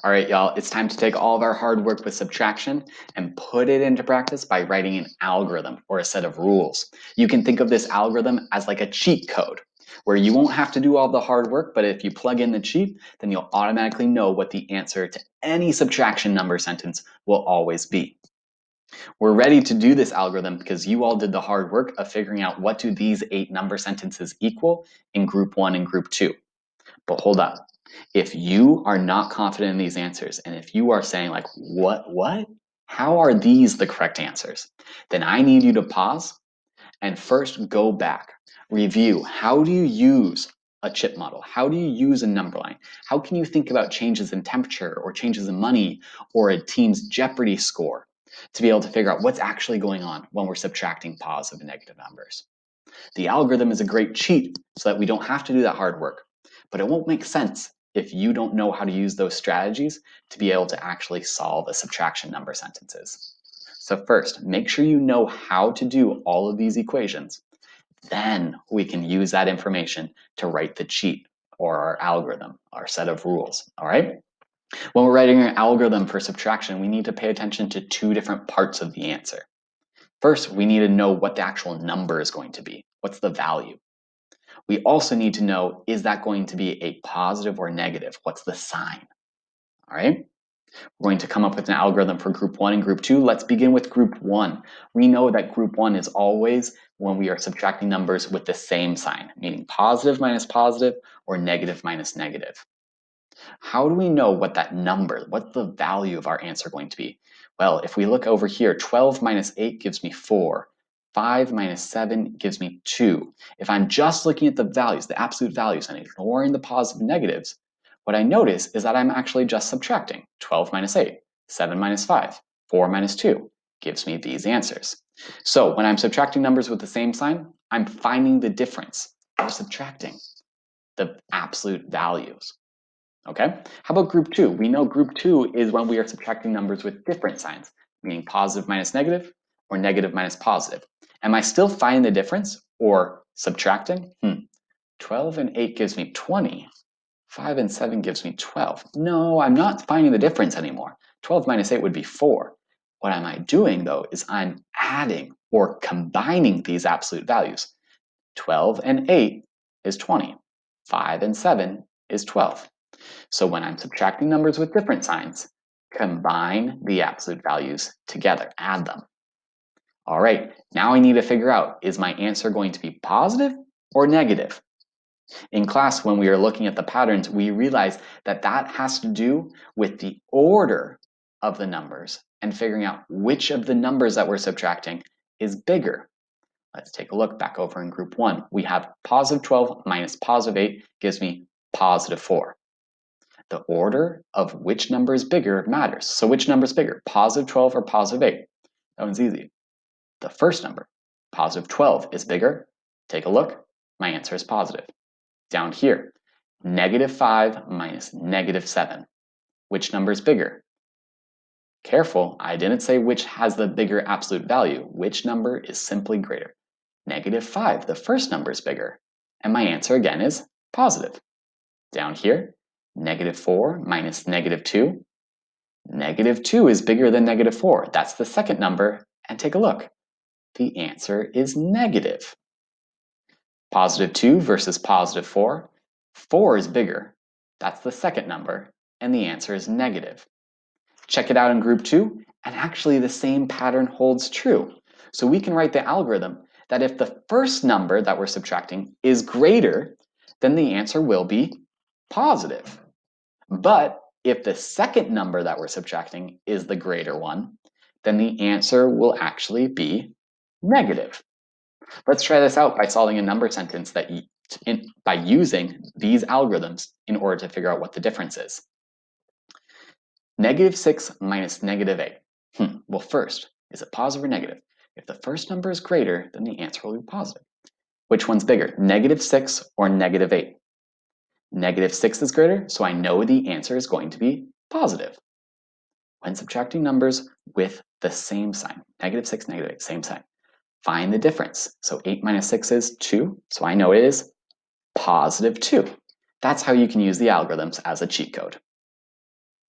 All right, y'all, it's time to take all of our hard work with subtraction and put it into practice by writing an algorithm or a set of rules. You can think of this algorithm as like a cheat code where you won't have to do all the hard work, but if you plug in the cheat, then you'll automatically know what the answer to any subtraction number sentence will always be. We're ready to do this algorithm because you all did the hard work of figuring out what do these 8 number sentences equal in group 1 and group 2. But hold up. If you are not confident in these answers, and if you are saying like, what? How are these the correct answers? Then I need you to pause and first go back, review. How do you use a chip model? How do you use a number line? How can you think about changes in temperature or changes in money or a team's Jeopardy score to be able to figure out what's actually going on when we're subtracting positive and negative numbers? The algorithm is a great cheat so that we don't have to do that hard work, but it won't make sense if you don't know how to use those strategies to be able to actually solve a subtraction number sentences. So first, make sure you know how to do all of these equations. Then we can use that information to write the cheat or our algorithm, our set of rules, all right? When we're writing an algorithm for subtraction, we need to pay attention to 2 different parts of the answer. First, we need to know what the actual number is going to be. What's the value? We also need to know, is that going to be a positive or negative? What's the sign? All right. We're going to come up with an algorithm for group 1 and group 2. Let's begin with group 1. We know that group 1 is always when we are subtracting numbers with the same sign, meaning positive minus positive or negative minus negative. How do we know what that number, what's the value of our answer going to be? Well, if we look over here, 12 minus 8 gives me 4. 5 minus 7 gives me 2. If I'm just looking at the values, the absolute values, and ignoring the positive and negatives, what I notice is that I'm actually just subtracting. 12 minus 8, 7 minus 5, 4 minus 2 gives me these answers. So when I'm subtracting numbers with the same sign, I'm finding the difference. I'm subtracting the absolute values. Okay, how about group 2? We know group 2 is when we are subtracting numbers with different signs, meaning positive minus negative or negative minus positive. Am I still finding the difference or subtracting? 12 and 8 gives me 20. 5 and 7 gives me 12. No, I'm not finding the difference anymore. 12 minus 8 would be 4. What am I doing though is I'm adding or combining these absolute values. 12 and 8 is 20. 5 and 7 is 12. So when I'm subtracting numbers with different signs, combine the absolute values together, add them. All right, now I need to figure out, is my answer going to be positive or negative? In class, when we are looking at the patterns, we realize that that has to do with the order of the numbers and figuring out which of the numbers that we're subtracting is bigger. Let's take a look back over in group 1. We have positive 12 minus positive 8 gives me positive 4. The order of which number is bigger matters. So which number is bigger, positive 12 or positive 8? That one's easy. The first number, positive 12, is bigger. Take a look. My answer is positive. Down here, negative 5 minus negative 7. Which number is bigger? Careful, I didn't say which has the bigger absolute value. Which number is simply greater? Negative 5, the first number is bigger. And my answer again is positive. Down here, negative 4 minus negative 2. Negative 2 is bigger than negative 4. That's the second number. And take a look. The answer is negative. Positive 2 versus positive 4. 4 is bigger. That's the second number. And the answer is negative. Check it out in group 2. And actually the same pattern holds true. So we can write the algorithm that if the first number that we're subtracting is greater, then the answer will be positive. But if the second number that we're subtracting is the greater one, then the answer will actually be negative. Let's try this out by solving a number sentence by using these algorithms in order to figure out what the difference is. Negative 6 minus negative 8. Well, first, is it positive or negative? If the first number is greater, then the answer will be positive. Which one's bigger, negative 6 or negative 8? Negative 6 is greater, so I know the answer is going to be positive. When subtracting numbers with the same sign, negative 6, negative 8, same sign, find the difference. So 8 minus 6 is 2, so I know it is positive 2. That's how you can use the algorithms as a cheat code.